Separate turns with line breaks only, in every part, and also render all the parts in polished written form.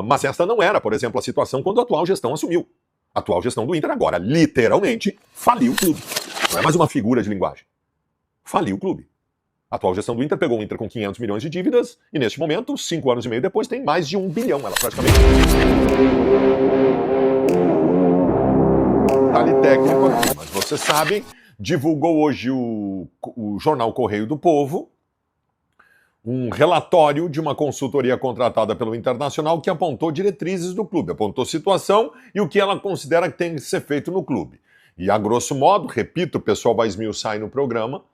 Mas esta não era, por exemplo, a situação quando a atual gestão assumiu. A atual gestão do Inter agora, literalmente, faliu o clube. Não é mais uma figura de linguagem. Faliu o clube. A atual gestão do Inter pegou o Inter com 500 milhões de dívidas e, neste momento, 5 anos e meio depois, tem mais de 1 bilhão. Ela praticamente... Detalhe técnico, mas vocês sabem, divulgou hoje o jornal Correio do Povo um relatório de uma consultoria contratada pelo Internacional que apontou diretrizes do clube, apontou situação e o que ela considera que tem que ser feito no clube. E, a grosso modo, repito, o pessoal vai esmiuçar aí no programa,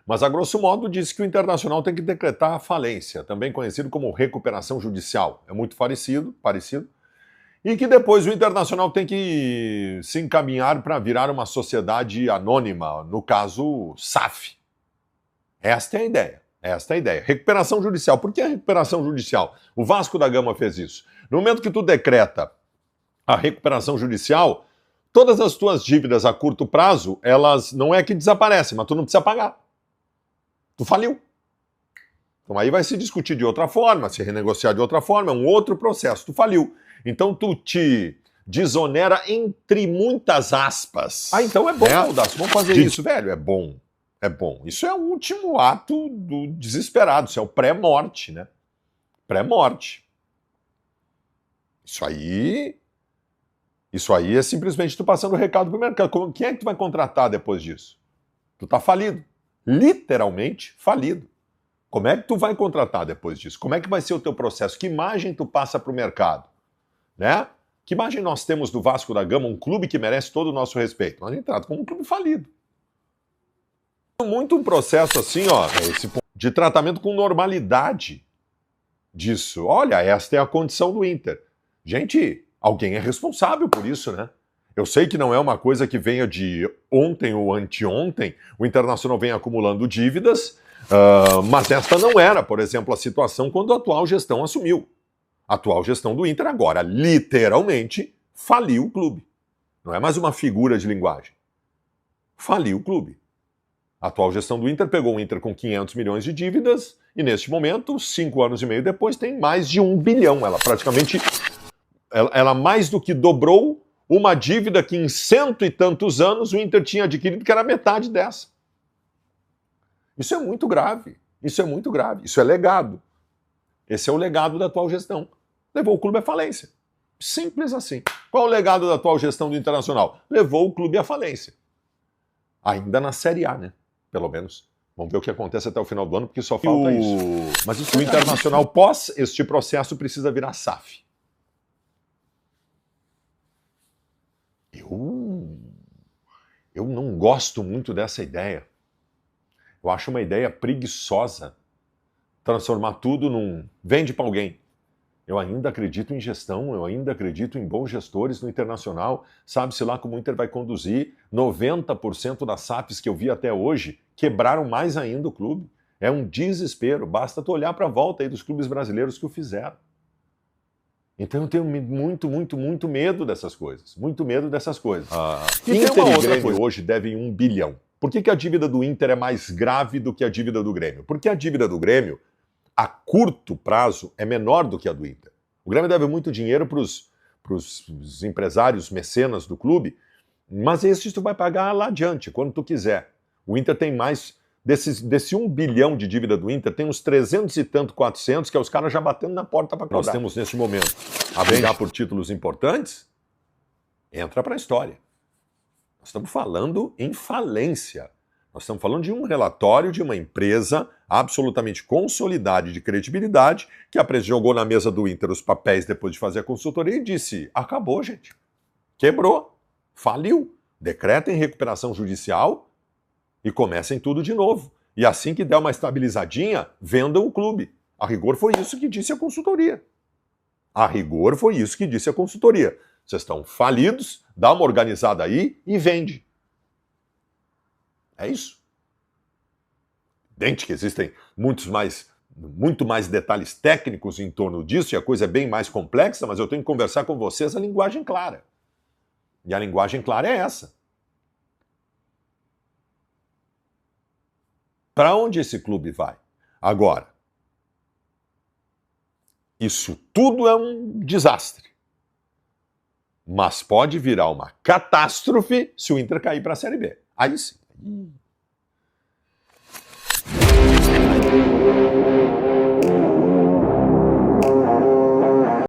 mas, a grosso modo, disse que o Internacional tem que decretar a falência, também conhecido como recuperação judicial. É muito parecido. E que depois o Internacional tem que se encaminhar para virar uma sociedade anônima, no caso, SAF. Esta é a ideia. Recuperação judicial. Por que a recuperação judicial? O Vasco da Gama fez isso. No momento que tu decreta a recuperação judicial, todas as tuas dívidas a curto prazo, elas não é que desaparecem, mas tu não precisa pagar. Tu faliu. Então aí vai se discutir de outra forma, se renegociar de outra forma, é um outro processo. Tu faliu. Então tu te desonera entre muitas aspas. Ah, então é bom, Baldasso, vamos fazer isso, velho. É bom. Isso é o último ato do desesperado, isso é o pré-morte, né? Pré-morte. Isso aí é simplesmente tu passando o recado pro mercado. Quem é que tu vai contratar depois disso? Tu tá falido. Literalmente falido. Como é que tu vai contratar depois disso? Como é que vai ser o teu processo? Que imagem tu passa pro mercado? Né? Que imagem nós temos do Vasco da Gama, um clube que merece todo o nosso respeito? Nós entramos como um clube falido. Muito um processo assim, ó, de tratamento com normalidade disso. Olha, esta é a condição do Inter. Gente, alguém é responsável por isso, né? Eu sei que não é uma coisa que venha de ontem ou anteontem, o Internacional vem acumulando dívidas, mas esta não era, por exemplo, a situação quando a atual gestão assumiu. A atual gestão do Inter agora, literalmente, faliu o clube. Não é mais uma figura de linguagem. Faliu o clube. A atual gestão do Inter pegou o Inter com 500 milhões de dívidas e, neste momento, 5 anos e meio depois, tem mais de 1 bilhão. Ela praticamente, ela mais do que dobrou uma dívida que em 100 e tantos anos o Inter tinha adquirido, que era metade dessa. Isso é muito grave. Isso é legado. Esse é o legado da atual gestão. Levou o clube à falência. Simples assim. Qual é o legado da atual gestão do Internacional? Levou o clube à falência. Ainda na Série A, né? Pelo menos. Vamos ver o que acontece até o final do ano, porque só falta isso. Mas o Internacional, pós este processo, precisa virar SAF. Eu não gosto muito dessa ideia. Eu acho uma ideia preguiçosa. Transformar tudo num... Vende para alguém. Eu ainda acredito em gestão, eu ainda acredito em bons gestores no Internacional. Sabe-se lá como o Inter vai conduzir. 90% das SAFs que eu vi até hoje quebraram mais ainda o clube. É um desespero. Basta tu olhar para a volta aí dos clubes brasileiros que o fizeram. Então eu tenho muito medo dessas coisas. Muito medo dessas coisas. E Inter tem uma outra coisa. Hoje devem 1 bilhão. Por que a dívida do Inter é mais grave do que a dívida do Grêmio? Porque a dívida do Grêmio, a curto prazo, é menor do que a do Inter. O Grêmio deve muito dinheiro para os empresários mecenas do clube, mas esse tu vai pagar lá adiante, quando tu quiser. O Inter tem mais... Desse 1 bilhão de dívida do Inter, tem uns 300 e tanto, 400, que é os caras já batendo na porta para cobrar. Nós temos, neste momento, a brigar por títulos importantes, entra para a história. Nós estamos falando em falência. Nós estamos falando de um relatório de uma empresa absolutamente consolidada de credibilidade, que jogou na mesa do Inter os papéis depois de fazer a consultoria e disse, acabou, gente. Quebrou. Faliu. Decretem recuperação judicial e comecem tudo de novo. E assim que der uma estabilizadinha, vendam o clube. A rigor foi isso que disse a consultoria. Vocês estão falidos, dá uma organizada aí e vende. É isso. Evidente que existem muito mais detalhes técnicos em torno disso, e a coisa é bem mais complexa, mas eu tenho que conversar com vocês a linguagem clara. E a linguagem clara é essa. Para onde esse clube vai? Agora, Isso tudo é um desastre. Mas pode virar uma catástrofe se o Inter cair para a Série B. Aí sim.